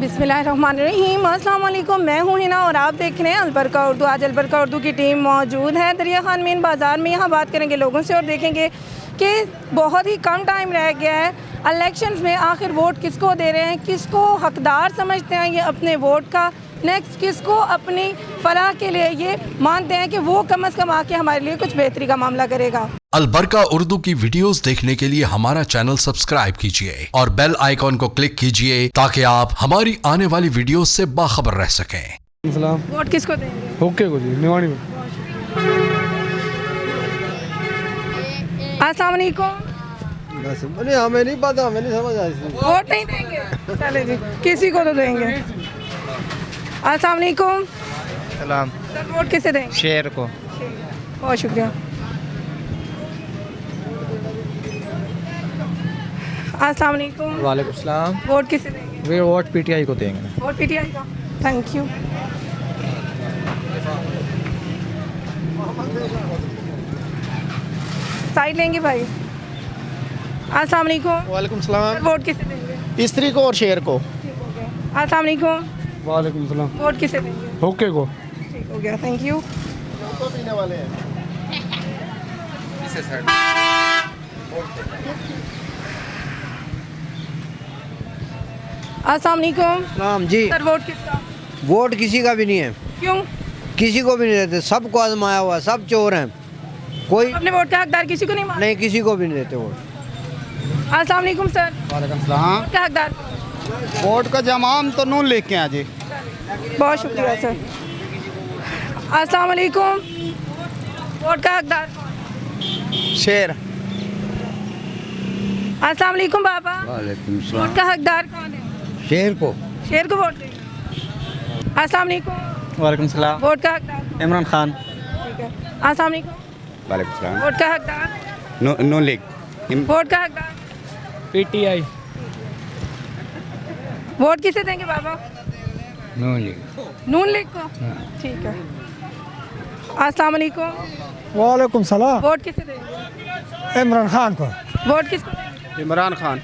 बिस्मिल्लाहिर्रहमानिर्रहीम। अस्सलाम वालेकुम। मैं हूँ हिना और आप देख रहे हैं अलबरका उर्दू। आज अलबरका उर्दू की टीम मौजूद है दरिया खान मेन बाज़ार में। यहाँ बात करेंगे लोगों से और देखेंगे कि बहुत ही कम टाइम रह गया है इलेक्शंस में। आखिर वोट किसको दे रहे हैं, किसको हकदार समझते हैं ये अपने वोट का, नेक्स्ट किसको अपनी फलाह के लिए ये मानते हैं कि वो कम से कम आके हमारे लिए कुछ बेहतरी का मामला करेगा। अलबरका उर्दू की वीडियोस देखने के लिए हमारा चैनल सब्सक्राइब कीजिए और बेल आइकॉन को क्लिक कीजिए ताकि आप हमारी आने वाली वीडियोस से बाखबर रह सकें। वोट किसको देंगे? ओके को जी निवाणी में। अस्सलाम वालेकुम। बस नहीं, हमें नहीं पता, हमें नहीं समझ आई। वोट नहीं देंगे? चले जी, किसी को तो देंगे। अस्सलाम वालेकुम। सलाम। सर वोट किसे देंगे? शेर को। बहुत शुक्रिया। अस्सलाम वालेकुम। वालेकुम सलाम। वोट किसे देंगे? वे वोट पीटीआई को देंगे। वोट पीटीआई का। Thank you. साइड लेंगे भाई। अस्सलाम वालेकुम। वालेकुम सलाम। वोट किसे देंगे? स्त्री को और शेर को। ठीक हो गया। अस्सलाम वालेकुम। वालेकुम सलाम। वोट किसे देंगे? ओके को। ठीक हो गया, थैंक यू। पीने वाले हैं। अस्सलाम वालेकुम। सलाम जी। सर वोट किसका? वोट किसी का भी नहीं है, क्यों? किसी को भी नहीं देते, सबको आजमाया हुआ, सब चोर हैं, कोई अपने वोट का हकदार किसी को नहीं मानते? नहीं, किसी को भी नहीं देते वोट। अस्सलाम वालेकुम सर। वालेकुम सलाम। वोट का हकदार? वोट का जमाम तो नून लेके आ जी। बहुत शुक्रिया सर। अस्सलाम वालेकुम। वोट का हकदार? शेर। अस्सलाम वालेकुम बाबा। वालेकुम वोट का हकदार कौन है? शेर को। शेर को वोट देंगे। अस्सलाम वालेकुम। वालेकुम सलाम। वोट का हकदार? इमरान खान। ठीक है। अस्सलाम वालेकुम। वालेकुम सलाम। वोट का हकदार? नून लीग। वोट का हकदार? पीटीआई। वोट किसे देंगे बाबा? नून लीग। नून लीग को। ठीक है। अस्सलाम वालेकुम। वालेकुम सलाम। वोट किसे देंगे? इमरान खान को। वोट किसको देंगे? इमरान खान।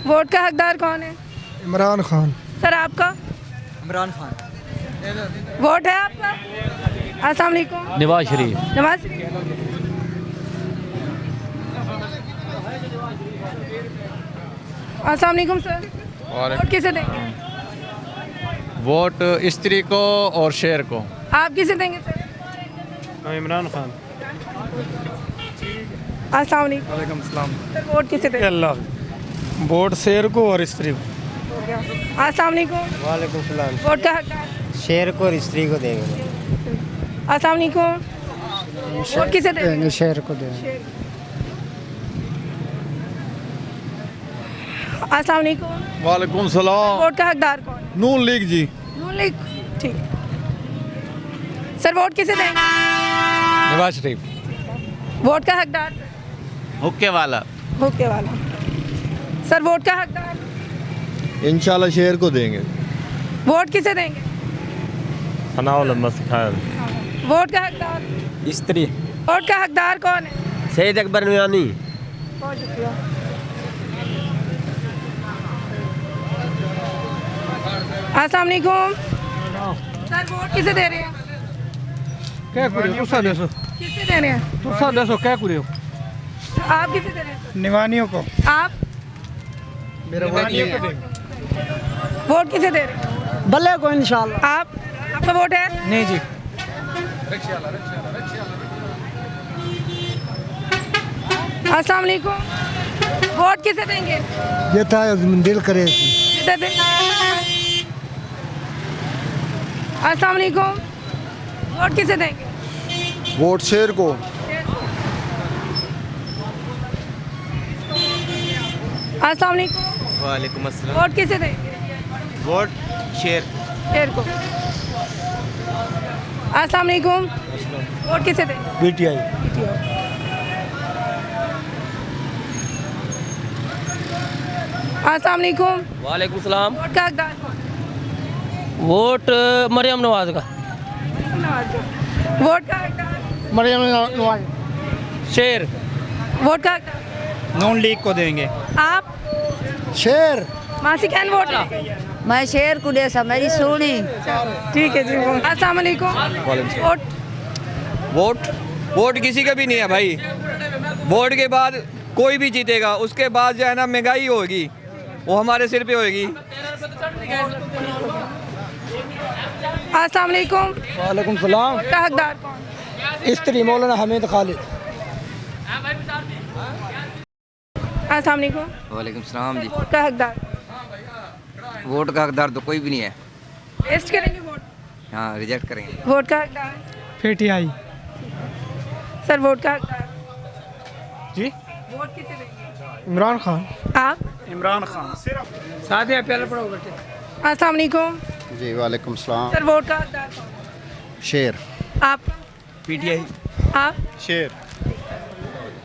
वोट का हकदार कौन है? इमरान खान। सर आपका? इमरान खान। वोट है आपका? अस्सलाम वालेकुम। नवाज शरीफ। नवाज शरीफ। अस्सलाम वालेकुम सर। वोट किसे देंगे? वोट स्त्री को और शेर को। आप किसे देंगे सर? इमरान खान। अस्सलाम वालेकुम। वालेकुम सलाम। सर वोट किसे देंगे? अल्लाह। वोट शेर को और स्त्री को। अस्सलाम वालेकुम। वालेकुम सलाम। वोट का हकदार? शेर को और स्त्री को देंगे। अस्सलाम वालेकुम। वोट किसे देंगे? शेर को देंगे। अस्सलाम वालेकुम। वालेकुम सलाम। वोट का हकदार कौन है? नून लीग जी। नून लीग। ठीक। सर वोट किसे देंगे? नवाज शरीफ। वोट का हकदार? हुक्के वाला। हुक्के वाला। सर वोट का हकदार? इंशाल्लाह शेर को देंगे। वोट किसे देंगे? वोट का हकदार? स्त्री। वोट का हकदार कौन है? सैयद अकबर नुयानी। बहुत शुक्रिया। अस्सलाम वालेकुम। सर वोट किसे दे रहे हैं? क्या करे तुसा देसो, किसे दे रहे हैं? तुसा देसो क्या करे? आप किसे दे रहे हैं? निवानियों को। आप? मेरा वोट नहीं है। वोट किसे दे रहे हैं? भले को इंशाल्लाह। आप? आपका वोट है? नहीं जी। अस्सलाम वालेकुम। वोट किसे देंगे? ये था दिल करे। इधर दें। अस्सलाम वालेकुम। वोट किसे देंगे? वोट शेर को। अस्सलाम वालेकुम। वालेकुम अस्सलाम। वोट किसे देंगे? वोट शेर। शेर को। अस्सलाम वालेकुम। वोट किसे देंगे? पीटीआई। अस्सलाम वालेकुम। वालेकुम सलाम। वोट का हकदार कौन? वोट मरियम नवाज का। वोट का हकदार? मरियम नवाज। शेर। वोट का नून लीग को देंगे। आप? शेर। मासी कैन वोट मैं शेर को दे सा मेरी सोनी। ठीक है जी। अस्सलाम वालेकुम। वोट वोट किसी का भी नहीं है भाई। वोट के बाद कोई भी जीतेगा, उसके बाद जो है ना महंगाई होगी वो हमारे सिर पे होगी। अस्सलाम वालेकुम। वालेकुम सलाम। का हकदार कौन? स्त्री मौलाना हमीद खालिद। अस्सलाम वालेकुम। वालेकुम सलाम जी। का हकदार? वोट का हकदार तो कोई भी नहीं है। टेस्ट करेंगे वोट? हाँ, रिजेक्ट करेंगे। वोट का हकदार? पीटीआई। सर वोट का हकदार? जी। वोट किसे देंगे? इमरान खान। आप? इमरान खान। साथ ही पहले पढ़ो बेटे। अस्सलाम वालेकुम। जी वालेकुम सलाम। सर वोट का हकदार कौन? शेर। आप? पीटीआई। आप? शेर।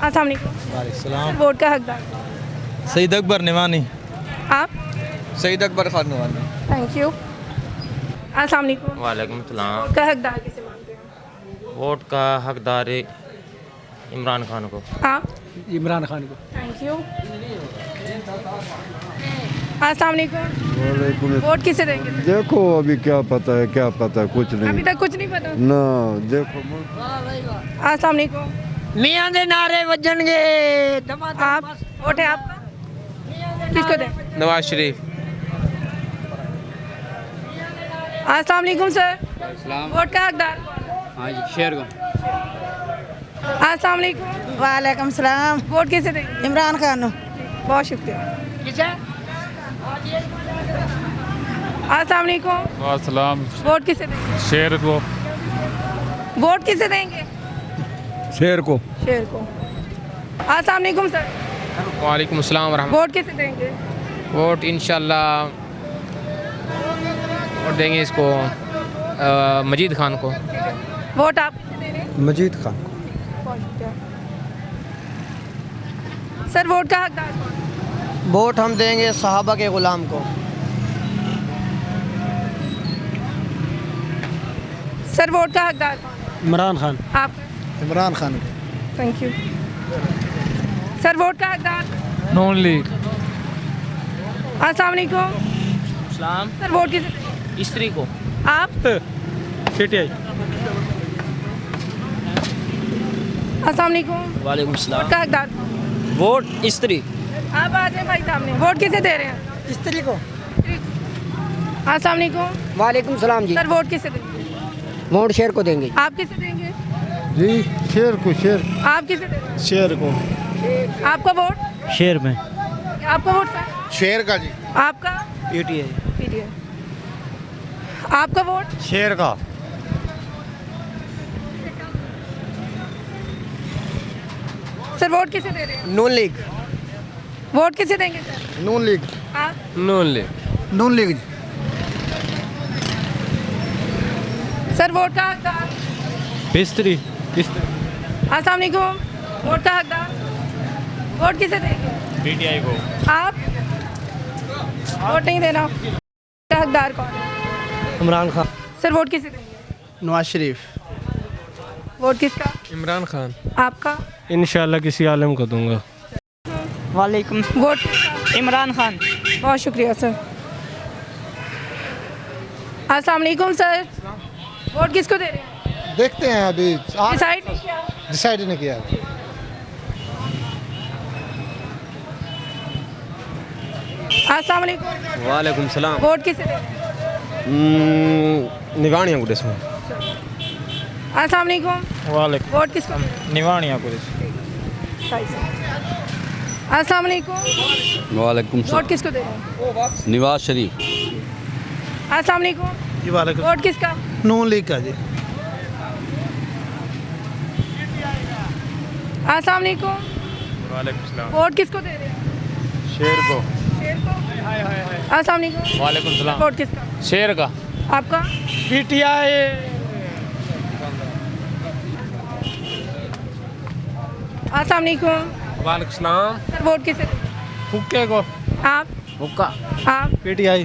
अस्सलाम वालेकुम। वालेकुम सर सलाम। वोट का हकदार? सईद अकबर निवानी। आप? सईद अकबर खान नवानी। Thank you. अस्सलाम वालेकुम। वालेकुम सलाम। वोट का हकदार किसे मानते हैं? वोट का हकदार इमरान खान को। आप? इमरान खान को। Thank you. अस्सलाम वालेकुम। वोट किसे देंगे? देखो अभी क्या पता है, क्या पता है, कुछ अभी नहीं तक कुछ नहीं पता। ना। देखो अस्सलाम वालेकुम। मियां दे नारे वजणगे। आप? वोट है आपका? किसको दें? नवाज शरीफ। अस्सलाम वालेकुम सर। वोट का हकदार? हाँ जी, शेर को। अस्सलाम वालेकुम। वालेकुम सलाम। वोट किसे देंगे? इमरान खान। बहुत शुक्रिया। अस्सलाम वालेकुम। सलाम। वोट किसे देंगे? शेर को। वोट किसे देंगे? शेर को। शेर को। अस्सलाम वालेकुम सर। वालेकुम सलाम वरहमतुल्लाह। वोट किसे देंगे? वोट इंशाल्लाह वोट देंगे इसको मजीद खान को। वोट आप किसे दे रहे हैं? मजीद खान। बहुत शुक्रिया। सर वोट का हकदार कौन? वोट हम देंगे सहाबा के गुलाम को। सर वोट का हकदार कौन? इमरान खान। आप? इमरान खान को। Thank you. सर वोट का हकदार? Non league. अस्सलाम वालेकुम। सलाम। सर वोट किसे देंगे? स्त्री को। आप? पीटीआई। अस्सलाम वालेकुम। वालेकुम वोट सलाम। का हकदार कौन? वोट स्त्री। आप आ जाए भाई सामने। वोट किसे दे रहे हैं? स्त्री को। अस्सलाम वालेकुम। वालेकुम सलाम जी। सर वोट किसे देंगे? वोट शेर को देंगे। आप किसे देंगे? जी शेर को। शेर। आप किसे देंगे? शेर को। आपका वोट? शेर में। आपका वोट सर? शेर का जी। आपका? पीटीआई। पीटीआई। आपका वोट? शेर का। सर वोट किसे दे रहे हैं? नून लीग। वोट किसे देंगे सर? नून लीग। आप? Noon League. Noon League. Sir vote का हकदार? बिस्तरी। अस्सलाम वालेकुम। वोट का हकदार? वोट किसे देंगे? पीटीआई को। आप? वोट नहीं देना। का हकदार कौन है? इमरान खान। सर वोट किसे देंगे? नवाज शरीफ। वोट किसका? इमरान खान। आपका? इंशाल्लाह किसी आलम को दूंगा। वालेकुम। वोट किसका? इमरान खान। बहुत शुक्रिया सर। अस्सलाम वालेकुम सर। वोट किसको दे रहे हैं? देखते हैं अभी। डिसाइड नहीं किया? डिसाइड नहीं किया। अस्सलाम वालेकुम। वालेकुम सलाम। वोट किसे दे रहे हैं? निवाणिया को देसो। अस्सलाम वालेकुम। वालेकुम। वोट किसको दे रहे हैं? निवाणिया को। सही सर। अस्सलाम वालेकुम। वालेकुम वोट किसको दे रहे हैं? नवाज शरीफ। अस्सलाम वालेकुम। जी वालेकुम। वोट किसका? नून लीग का जी। अस्सलाम वालेकुम। वालेकुम सलाम। वोट किसको दे रहे हैं? शेर को। शेर को। अस्सलाम वालेकुम। वालेकुम सलाम। वोट किसका? शेर का। आपका? पीटीआई। अस्सलाम वालेकुम। वालेकुम सलाम। सर वोट किसे दें? हुक्के को। आप? हुक्का। आप? पीटीआई।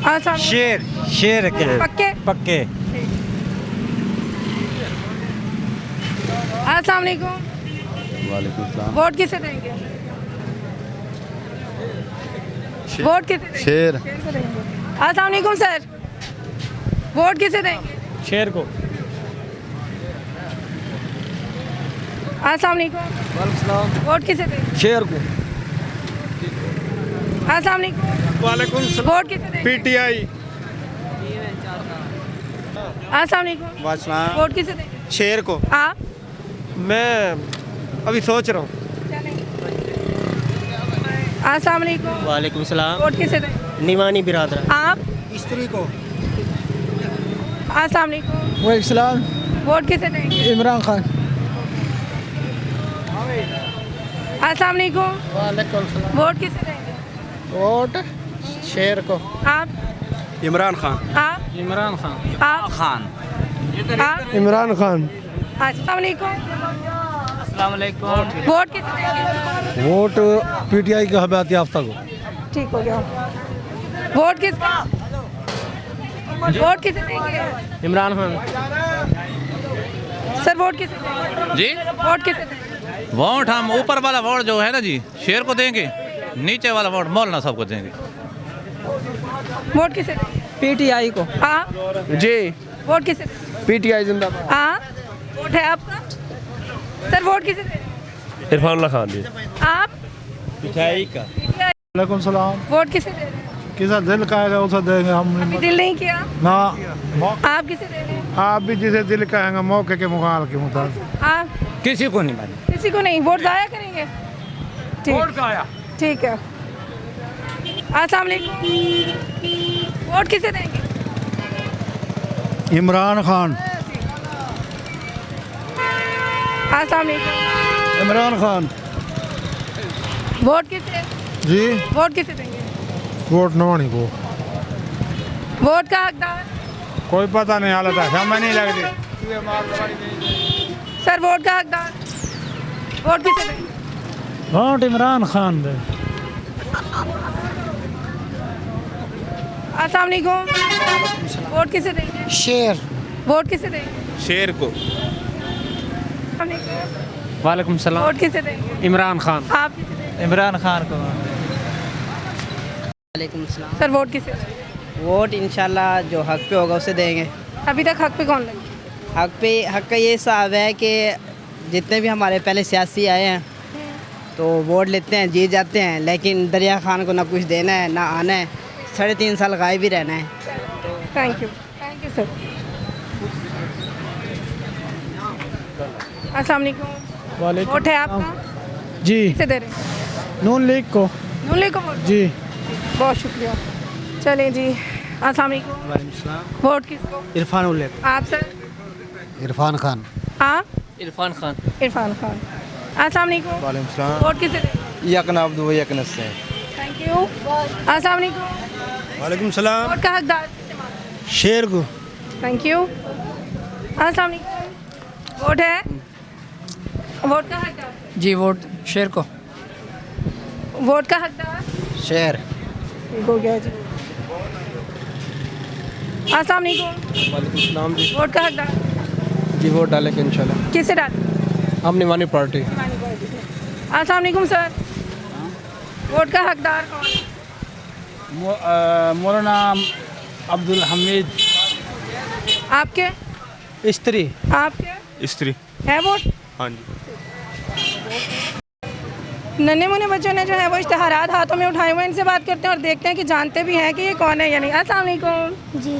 अस्सलाम शेर। शेर के। पक्के? पक्के। अस्सलाम वालेकुम। वालेकुम सलाम। वोट किसे देंगे? वोट किसे देंगे? शेर। शेर को देंगे। अस्सलाम वालेकुम सर, वोट किसे देंगे? शेर को। अस्सलाम वालेकुम, वोट किसे देंगे? शेर को। अस्सलाम वालेकुम, वालेकुम वोट किसे देंगे? पीटीआई। अस्सलाम वालेकुम, वोट किसे देंगे? शेर को। आप? मैं अभी सोच रहा हूँ। अस्सलाम वालेकुम, वालेकुम सलाम। वोट किसे देंगे? निमानी बिरादर। आप? स्त्री को। अस्सलाम वालेकुम, वालेकुम वोट किसे देंगे? इमरान खान। अस्सलाम वालेकुम, वालेकुम सलाम। वोट किसे देंगे? वोट शेर को। आप? इमरान खान। आप? इमरान खान। आप? आप? इमरान खान। अस्सलाम वालेकुम, वोट किसे देंगे? वोट पीटीआई के हमायत याफ्ता को। ठीक हो गया। वोट किसका? वोट किसे देंगे? इमरान खान। सर वोट किसे देंगे? जी वोट किसे देंगे? वोट हम ऊपर वाला वोट जो है ना जी शेर को देंगे, नीचे वाला वोट मौलाना साहब को देंगे। वोट किसे देंगे? पीटीआई को। आप? जी। वोट किसे देंगे? पीटीआई जिंदाबाद। आप? वोट है आपका? सर वोट किसे देंगे? इरफान खान जी। आप? पीटीआई का। वालेकुम सलाम। वोट किसे दे रहे हैं? किसा दिल कहेगा उसे देंगे हम। अभी दिल नहीं किया। ना आप किसे दे रहे हैं? आप भी जिसे दिल कहेंगे मौके के मुकाल के मुताबिक। आप? किसी को नहीं मालूम। किसी को नहीं, वोट जाया करेंगे? वोट जाया। ठीक है। अस्सलाम वालेकुम, वोट किसे देंगे? इमरान खान। अस्सलाम वालेकुम, इमरान खान। वोट किसे? जी। वोट किसे देंगे? वोट नवानी को। वोट का हकदार? कोई पता नहीं हालत है, समझ नहीं लगती। सर वोट का हकदार? वोट किसे देंगे? वोट इमरान खान दे। अस्सलाम वालेकुम, वोट किसे देंगे? शेर। वोट किसे देंगे? शेर को। वालेकुम सलाम। वोट किसे देंगे? इमरान खान। आप किसे देंगे? इमरान खान को। वालेकुम सलाम। सर वोट किसे देंगे? वोट इंशाल्लाह जो हक पे होगा उसे देंगे। अभी तक हक पे कौन लगे? हक का ये हिसाब है कि जितने भी हमारे पहले सियासी आए हैं तो वोट लेते हैं, जीत जाते हैं, लेकिन दरिया खान को ना कुछ देना है ना आना है, 3.5 साल गायब ही रहना है। Thank you sir. अस्सलाम वालेकुम, वोट है आपका? जी। किसे दे रहे हैं? नून लीग को। नून लीग को वोट? जी। बहुत शुक्रिया। चलें जी। अस्सलाम वालेकुम, वोट किसको? इरफान उल्लेख। आप सर? इरफान खान। आप? इरफान खान। इरफान खान। अस्सलाम वालेकुम, वालेकुम सलाम। वोट किसे दें? यकना अब्दू यकना से। Thank you. अस्सलाम वालेकुम, वालेकुम सलाम। वोट का हकदार किसे मालूम? शेर को। Thank you. अस्सलाम वालेकुम, वोट है? वोट का हकदार? जी वोट शेर को। वोट का हकदार? शेर। ठीक हो गया जी। अस्सलाम वालेकुम, वालेकुम सलाम जी। वोट का हकदार? जी वोट डालेंगे इंशाल्लाह। किसे डालें? हम निवानी पार्टी। अस्सलाम वालेकुम सर, वोट का हकदार कौन? मौलाना अब्दुल हमीद। आपके? स्त्री। आपके? स्त्री। है वोट? हाँ जी। नन्हे मुन्ने बच्चों ने जो है वो इश्तहारात हाथों में उठाए हुए, इनसे बात करते हैं और देखते हैं कि जानते भी हैं कि ये कौन है या नहीं। अस्सलाम वालेकुम। जी।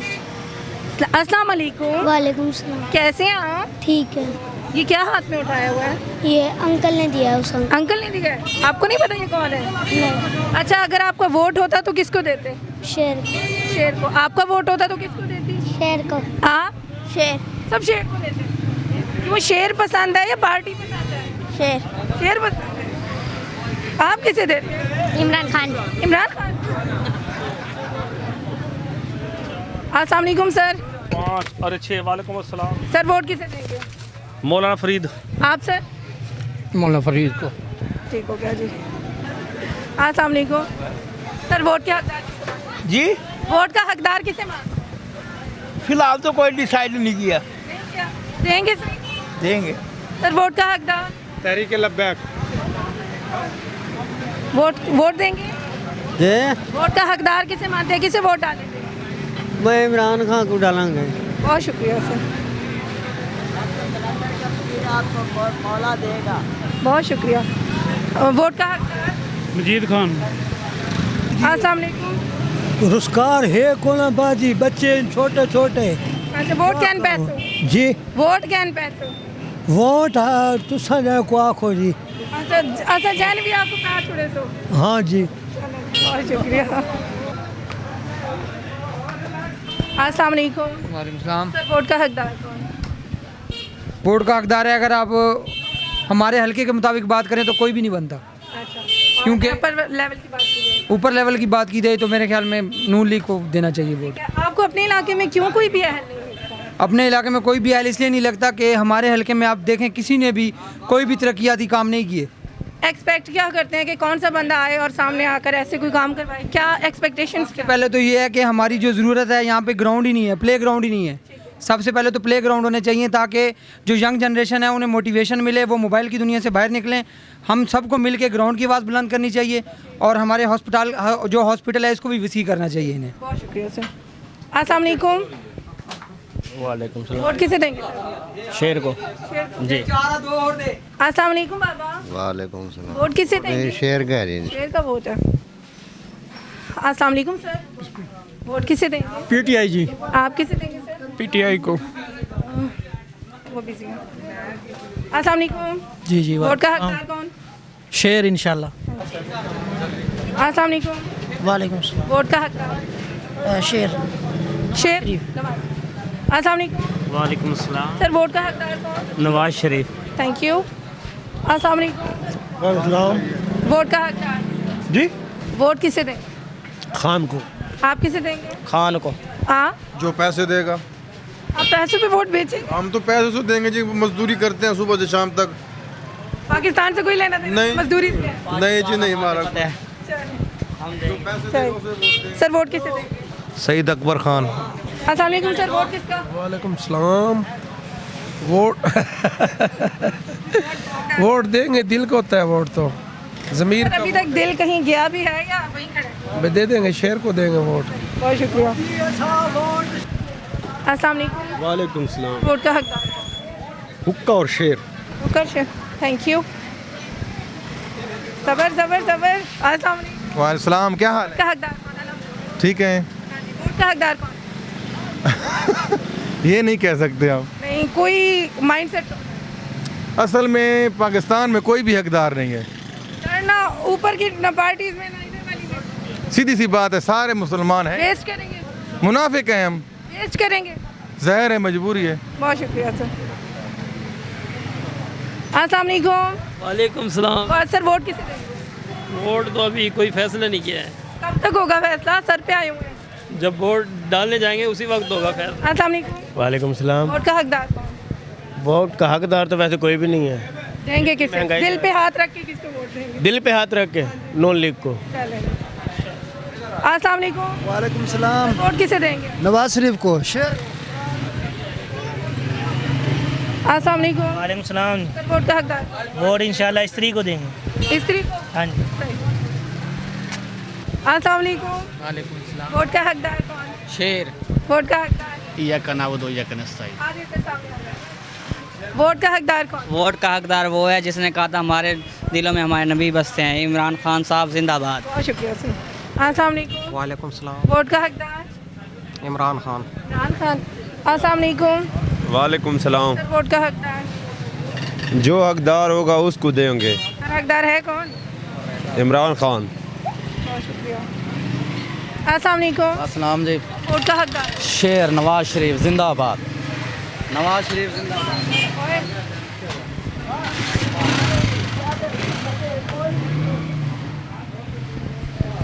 अस्सलाम वालेकुम। वालेकुम सलाम। कैसे हैं आप? ठीक है। ये क्या हाथ में उठाया हुआ है? ये अंकल ने दिया है उस अंकल ने दिया है? आपको नहीं पता ये कौन है? नहीं। अच्छा, अगर आपका वोट होता तो किसको देते? शेर। शेर को। आपका वोट होता तो किसको देती? शेर को। आप? शेर। सब शेर को देते। वो शेर पसंद है या पार्टी पसंद है? शेर। शेर पसंद है। आप किसे देते हैं? इमरान खान। इमरान खान। अस्सलाम वालेकुम सर। 5 और 6। वालेकुम अस्सलाम। सर वोट किसे देंगे? मौलाना फरीद। आप सर? मौलाना फरीद को। ठीक हो गया जी। अस्सलाम वालेकुम सर, वोट के हकदार? जी। वोट का हकदार किसे मालूम? फिलहाल तो कोई डिसाइड नहीं किया। देंगे सर? देंगे। सर वोट का हकदार? तहरीक लब्बैक। वोट देंगे? ये वोट का हकदार किसे मानते हैं, किसे वोट डालेंगे? मैं इमरान खान को डालेंगे। बहुत शुक्रिया सर, मौला देगा। बहुत शुक्रिया। वोट का हकदार? मजीद खान। अस्सलाम वालेकुम। पुरस्कार है कोना बाजी बच्चे छोटे छोटे। अच्छा, वोट कैन पैसो? जी वोट कैन पैसो? वोट तुसा को आखो जी। अच्छा अच्छा, जैन भी आपको पैर छुड़े तो? हाँ जी। बहुत शुक्रिया। अस्सलाम वालेकुम। वालेकुम सलाम। सर, वोट का हकदार कौन? वोट का हकदार है, अगर आप हमारे हल्के के मुताबिक बात करें तो कोई भी नहीं बनता। अच्छा, क्योंकि ऊपर लेवल की बात की जाए, ऊपर लेवल की बात की जाए तो मेरे ख्याल में नून लीग को देना चाहिए वोट। आपको अपने इलाके में क्यों कोई भी अहल नहीं लगता? अपने इलाके में कोई भी अहल इसलिए नहीं लगता कि हमारे हल्के में आप देखें किसी ने भी कोई भी तरक्याती काम नहीं किए। एक्सपेक्ट क्या करते हैं कि कौन सा बंदा आए और सामने आकर ऐसे कोई काम करवाए? क्या एक्सपेक्टेशंस क्या? पहले तो ये है कि हमारी जो ज़रूरत है यहाँ पे ग्राउंड ही नहीं है, प्ले ग्राउंड ही नहीं है। सबसे पहले तो प्ले ग्राउंड होने चाहिए ताकि जो यंग जनरेशन है उन्हें मोटिवेशन मिले, वो मोबाइल की दुनिया से बाहर निकलें। हम सबको मिल के ग्राउंड की आवाज़ बुलंद करनी चाहिए और हमारे हॉस्पिटल है इसको भी वसी करना चाहिए इन्हें। बहुत शुक्रिया सर। अस्सलाम वालेकुम। वालेकुम सलाम। वोट किसे देंगे? शेर को। जी। अस्सलाम वालेकुम बाबा। वालेकुम सलाम। वोट किसे देंगे? शेर कह रही शेर का वोट है। अस्सलाम वालेकुम सर, वोट किसे देंगे? PTI जी। आप किसे देंगे सर? PTI को। वो बिजी है। अस्सलाम वालेकुम। जी जी। वोट का हकदार कौन? शेर इंशाल्लाह। अस्सलाम वालेकुम। वालेकुम सलाम। वोट का हकदार? शेर। शेर। अस्सलाम वालेकुम। वालेकुम सलाम। सर, वोट का हकदार कौन? नवाज शरीफ। Thank you. अस्सलाम वालेकुम। वोट का हकदार? जी। वोट किसे देंगे? खान को। आप किसे देंगे? खान को। आप जो पैसे देगा। आप पैसों पे वोट बेचेंगे? हम तो पैसे से देंगे जी, मजदूरी करते हैं सुबह से शाम तक। पाकिस्तान से कोई लेना देना नहीं। मजदूरी से? नहीं जी, नहीं हमारा। सर, वोट किसे देंगे? सईद अकबर खान। अस्सलाम वालेकुम सर, वोट किसका? वालेकुम सलाम। वोट वोट देंगे, दिल को होता है वोट तो ज़मीर सर, अभी तक दिल कहीं गया भी है या वहीं खड़े हैं? में दे देंगे, शेर को देंगे वोट। बहुत शुक्रिया। अस्सलाम वालेकुम। वालेकुम सलाम। वोट का हकदार? हुक्का और शेर। हुक्का शेर। Thank you. सबर सबर सबर। अस्सलाम वालेकुम। वालेकुम सलाम, क्या हाल वोट का हकदार कौन है? ठीक है। वोट का हकदार कौन? ये नहीं कह सकते आप। नहीं, कोई माइंडसेट असल में पाकिस्तान में कोई भी हकदार नहीं है। ना ऊपर की ना पार्टीज में ना इधर वाली में। सीधी सी बात है, सारे मुसलमान हैं, वेस्ट करेंगे, मुनाफिक हैं हम, वेस्ट करेंगे। ज़ाहिर है मजबूरी है। बहुत शुक्रिया सर। अस्सलाम वालेकुम। वालेकुम सलाम। और सर, वोट किसे देंगे? वोट तो अभी कोई फैसला नहीं किया है, कब तक होगा फैसला? सर पे आए हुए हैं। जब वोट डालने जाएंगे उसी वक्त होगा फैसला। अस्सलाम वालेकुम। वालेकुम सलाम। वोट का हकदार कौन? वोट का हकदार तो वैसे कोई भी नहीं है। देंगे किसे? दिल पे हाथ रख के किसको वोट देंगे? दिल पे हाथ रख के नून लीग को। चलें। अस्सलाम वालेकुम। वालेकुम सलाम। वोट किसे देंगे? नवाज शरीफ को। शेर। अस्सलाम वालेकुम। वालेकुम सलाम। सर, वोट का हकदार? वोट इंशाल्लाह स्त्री को देंगे। स्त्री को? हाँ जी। अस्सलाम वालेकुम। वालेकुम सलाम। वोट का हकदार कौन? शेर। वोट का हकदार? या कनावदो या कनस्ताई। आगे से सामने आ जाए। वोट का हकदार कौन? वोट का हकदार वो है जिसने कहा था हमारे दिलों में हमारे नबी बसते हैं, इमरान खान साहब जिंदाबाद। बहुत शुक्रिया सर। अस्सलाम वालेकुम। वालेकुम सलाम। वोट का हकदार? इमरान खान। इमरान खान। अस्सलाम वालेकुम। वालेकुम सलाम। सर, वोट का हकदार? जो हकदार होगा उसको देंगे। सर, हकदार है कौन? इमरान खान। बहुत शुक्रिया। अस्सलाम वालेकुम। अस्सलाम जी। वोट का हकदार? शेर नवाज शरीफ जिंदाबाद। नवाज शरीफ जिंदाबाद।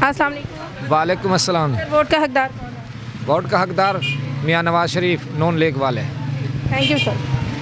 अस्सलाम वालेकुम। वालेकुम अस्सलाम। सर, वोट का हकदार कौन है? वोट का हकदार मियां नवाज शरीफ नॉन लीग वाले। Thank you sir.